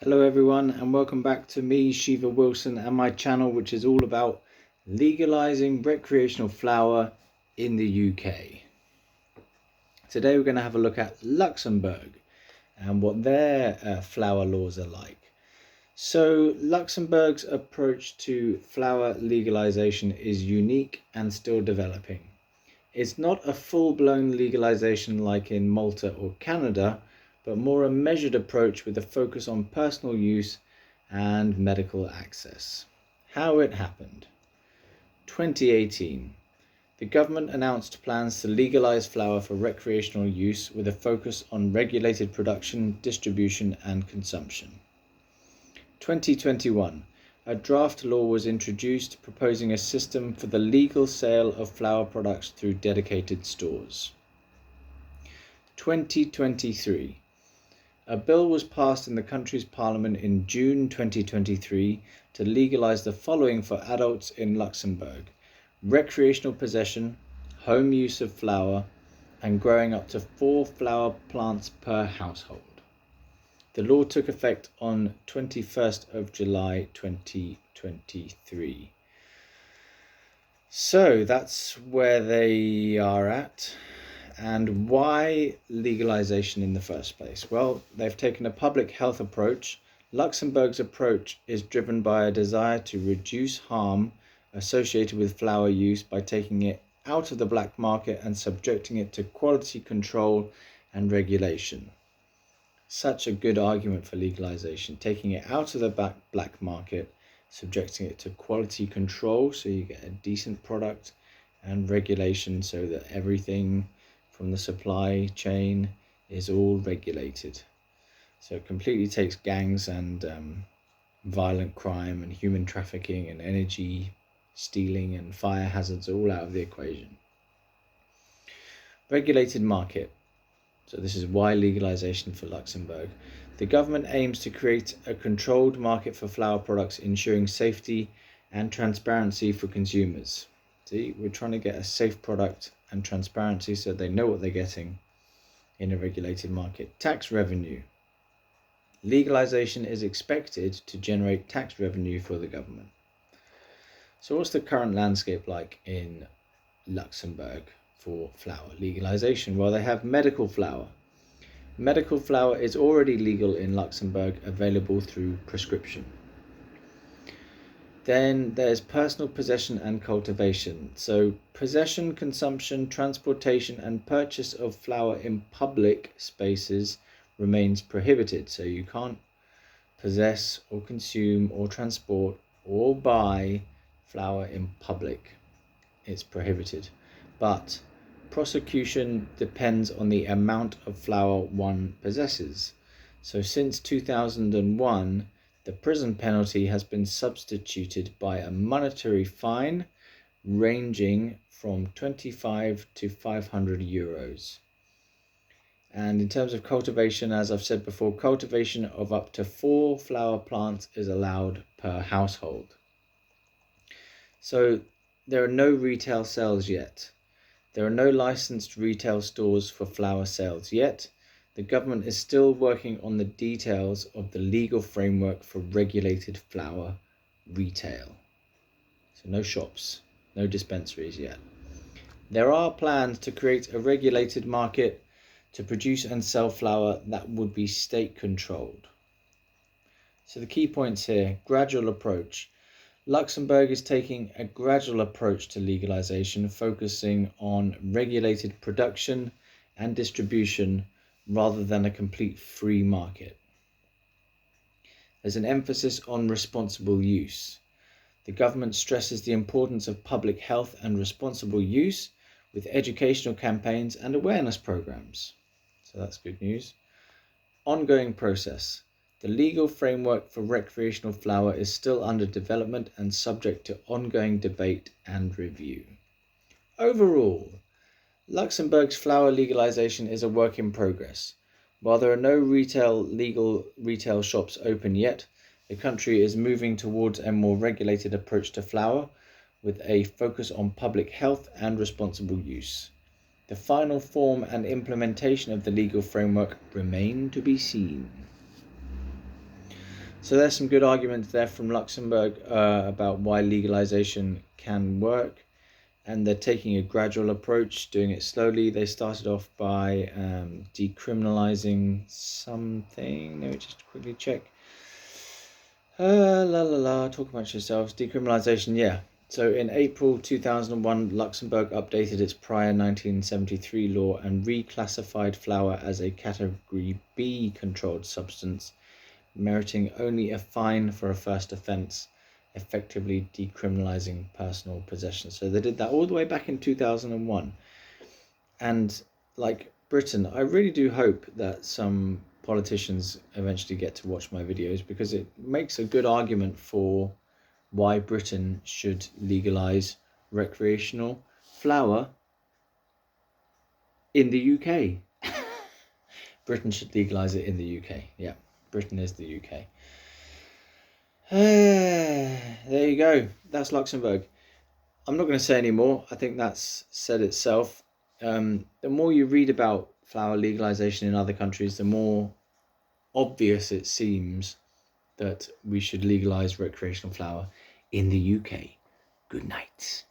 Hello everyone, and welcome back to me, Shiva Wilson, and my channel, which is all about legalizing recreational flower in the UK. Today we're going to have a look at Luxembourg and what their flower laws are like. So Luxembourg's approach to flower legalization is unique and still developing. It's not a full-blown legalization like in Malta or Canada, but more a measured approach with a focus on personal use and medical access. How it happened. 2018. The government announced plans to legalize flower for recreational use with a focus on regulated production, distribution and consumption. 2021. A draft law was introduced proposing a system for the legal sale of flower products through dedicated stores. 2023. A bill was passed in the country's parliament in June 2023 to legalise the following for adults in Luxembourg: recreational possession, home use of flower, and growing up to 4 flower plants per household. The law took effect on 21st of July 2023. So that's where they are at. And why legalization in the first place? Well, they've taken a public health approach. Luxembourg's approach is driven by a desire to reduce harm associated with flower use by taking it out of the black market and subjecting it to quality control and regulation. Such a good argument for legalization, taking it out of the black market, subjecting it to quality control so you get a decent product, and regulation so that everything from the supply chain is all regulated. So it completely takes gangs and violent crime and human trafficking and energy stealing and fire hazards all out of the equation. Regulated market. So this is why legalization for Luxembourg. The government aims to create a controlled market for flower products, ensuring safety and transparency for consumers. See, we're trying to get a safe product and transparency so they know what they're getting in a regulated market. Tax revenue. Legalization is expected to generate tax revenue for the government. So what's the current landscape like in Luxembourg for flower legalization? Well, they have medical flower. Medical flower is already legal in Luxembourg, available through prescription. Then there's personal possession and cultivation. So possession, consumption, transportation and purchase of flower in public spaces remains prohibited. So you can't possess or consume or transport or buy flower in public. It's prohibited. But prosecution depends on the amount of flower one possesses. So since 2001, the prison penalty has been substituted by a monetary fine ranging from 25 to 500 euros. And in terms of cultivation, as I've said before, cultivation of up to 4 flower plants is allowed per household. So there are no retail sales yet. There are no licensed retail stores for flower sales yet. The government is still working on the details of the legal framework for regulated flower retail. So no shops, no dispensaries yet. There are plans to create a regulated market to produce and sell flower that would be state controlled. So the key points here: gradual approach. Luxembourg is taking a gradual approach to legalization, focusing on regulated production and distribution rather than a complete free market. There's an emphasis on responsible use. The government stresses the importance of public health and responsible use with educational campaigns and awareness programs. So that's good news. Ongoing process. The legal framework for recreational flower is still under development and subject to ongoing debate and review. Overall, Luxembourg's flower legalization is a work in progress. While there are no legal retail shops open yet, the country is moving towards a more regulated approach to flower with a focus on public health and responsible use. The final form and implementation of the legal framework remain to be seen. So there's some good arguments there from Luxembourg about why legalization can work, and they're taking a gradual approach, doing it slowly. They started off by decriminalizing something. Let me just quickly check. Talk about yourselves. Decriminalization, yeah. So in April 2001, Luxembourg updated its prior 1973 law and reclassified flour as a Category B controlled substance, meriting only a fine for a first offence, effectively decriminalising personal possession. So they did that all the way back in 2001. And like Britain, I really do hope that some politicians eventually get to watch my videos, because it makes a good argument for why Britain should legalise recreational flour in the UK. Britain should legalise it in the UK. Yeah, Britain is the UK. There you go. That's Luxembourg. I'm not going to say any more. I think that's said itself. The more you read about flower legalization in other countries, the more obvious it seems that we should legalize recreational flower in the UK. Good night.